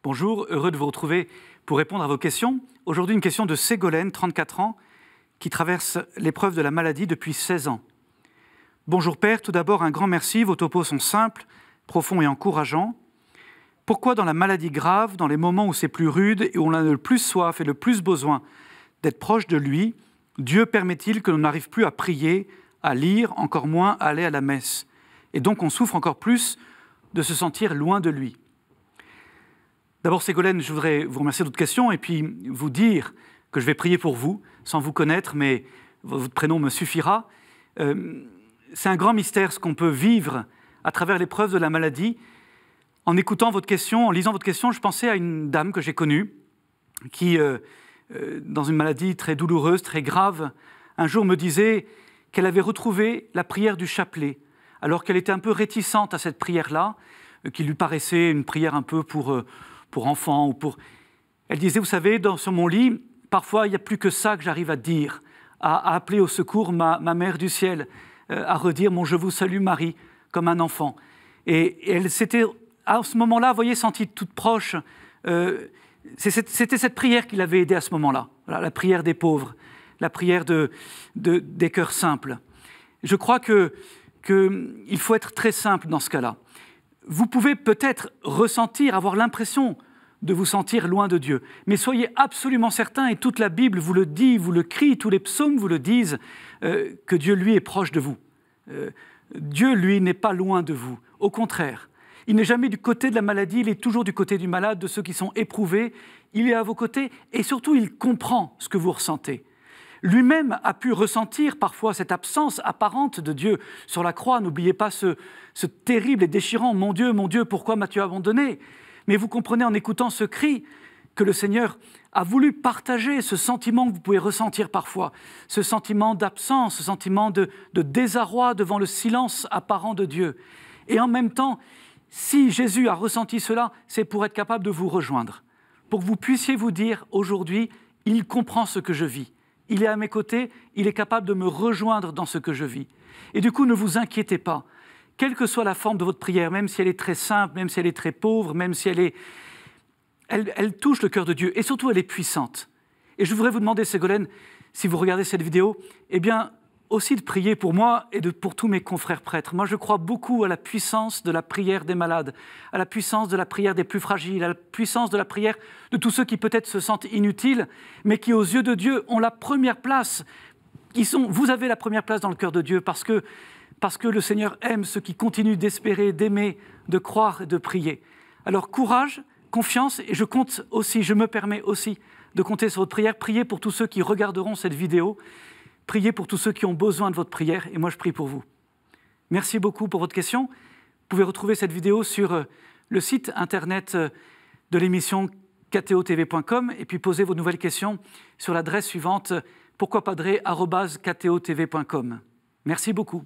Bonjour, heureux de vous retrouver pour répondre à vos questions. Aujourd'hui, une question de Ségolène, 34 ans, qui traverse l'épreuve de la maladie depuis 16 ans. Bonjour Père, tout d'abord un grand merci, vos topos sont simples, profonds et encourageants. Pourquoi dans la maladie grave, dans les moments où c'est plus rude et où on a le plus soif et le plus besoin d'être proche de lui, Dieu permet-il que l'on n'arrive plus à prier, à lire, encore moins à aller à la messe? Et donc on souffre encore plus de se sentir loin de lui. D'abord, Ségolène, je voudrais vous remercier de votre question et puis vous dire que je vais prier pour vous, sans vous connaître, mais votre prénom me suffira. C'est un grand mystère ce qu'on peut vivre à travers l'épreuve de la maladie. En écoutant votre question, en lisant votre question, je pensais à une dame que j'ai connue qui, dans une maladie très douloureuse, très grave, un jour me disait qu'elle avait retrouvé la prière du chapelet, alors qu'elle était un peu réticente à cette prière-là, qui lui paraissait une prière un peu pour enfants. Elle disait, vous savez, sur mon lit, parfois il n'y a plus que ça que j'arrive à dire, à appeler au secours ma mère du ciel, à redire mon « Je vous salue Marie » comme un enfant. Et elle s'était, à ce moment-là, vous voyez, sentie toute proche. C'était cette prière qui l'avait aidée à ce moment-là, voilà, la prière des pauvres, la prière des cœurs simples. Je crois qu'il faut être très simple dans ce cas-là. Vous pouvez peut-être ressentir, avoir l'impression de vous sentir loin de Dieu, mais soyez absolument certain, et toute la Bible vous le dit, vous le crie, tous les psaumes vous le disent, que Dieu, lui, est proche de vous. Dieu, lui, n'est pas loin de vous. Au contraire, il n'est jamais du côté de la maladie, il est toujours du côté du malade, de ceux qui sont éprouvés. Il est à vos côtés et surtout, il comprend ce que vous ressentez. Lui-même a pu ressentir parfois cette absence apparente de Dieu sur la croix. N'oubliez pas ce terrible et déchirant « Mon Dieu, pourquoi m'as-tu abandonné ?» Mais vous comprenez en écoutant ce cri que le Seigneur a voulu partager ce sentiment que vous pouvez ressentir parfois, ce sentiment d'absence, ce sentiment de désarroi devant le silence apparent de Dieu. Et en même temps, si Jésus a ressenti cela, c'est pour être capable de vous rejoindre, pour que vous puissiez vous dire aujourd'hui, il comprend ce que je vis. Il est à mes côtés, il est capable de me rejoindre dans ce que je vis. Et du coup, ne vous inquiétez pas. Quelle que soit la forme de votre prière, même si elle est très simple, même si elle est très pauvre, même si elle touche le cœur de Dieu, et surtout elle est puissante. Et je voudrais vous demander, Ségolène, si vous regardez cette vidéo, eh bien, aussi de prier pour moi et pour tous mes confrères prêtres. Moi, je crois beaucoup à la puissance de la prière des malades, à la puissance de la prière des plus fragiles, à la puissance de la prière de tous ceux qui peut-être se sentent inutiles, mais qui, aux yeux de Dieu, ont la première place. Vous avez la première place dans le cœur de Dieu parce que le Seigneur aime ceux qui continuent d'espérer, d'aimer, de croire et de prier. Alors, courage, confiance, et je me permets aussi de compter sur votre prière. Priez pour tous ceux qui regarderont cette vidéo. Priez pour tous ceux qui ont besoin de votre prière, et moi je prie pour vous. Merci beaucoup pour votre question. Vous pouvez retrouver cette vidéo sur le site internet de l'émission ktotv.com et puis poser vos nouvelles questions sur l'adresse suivante pourquoipadré@ktotv.com. Merci beaucoup.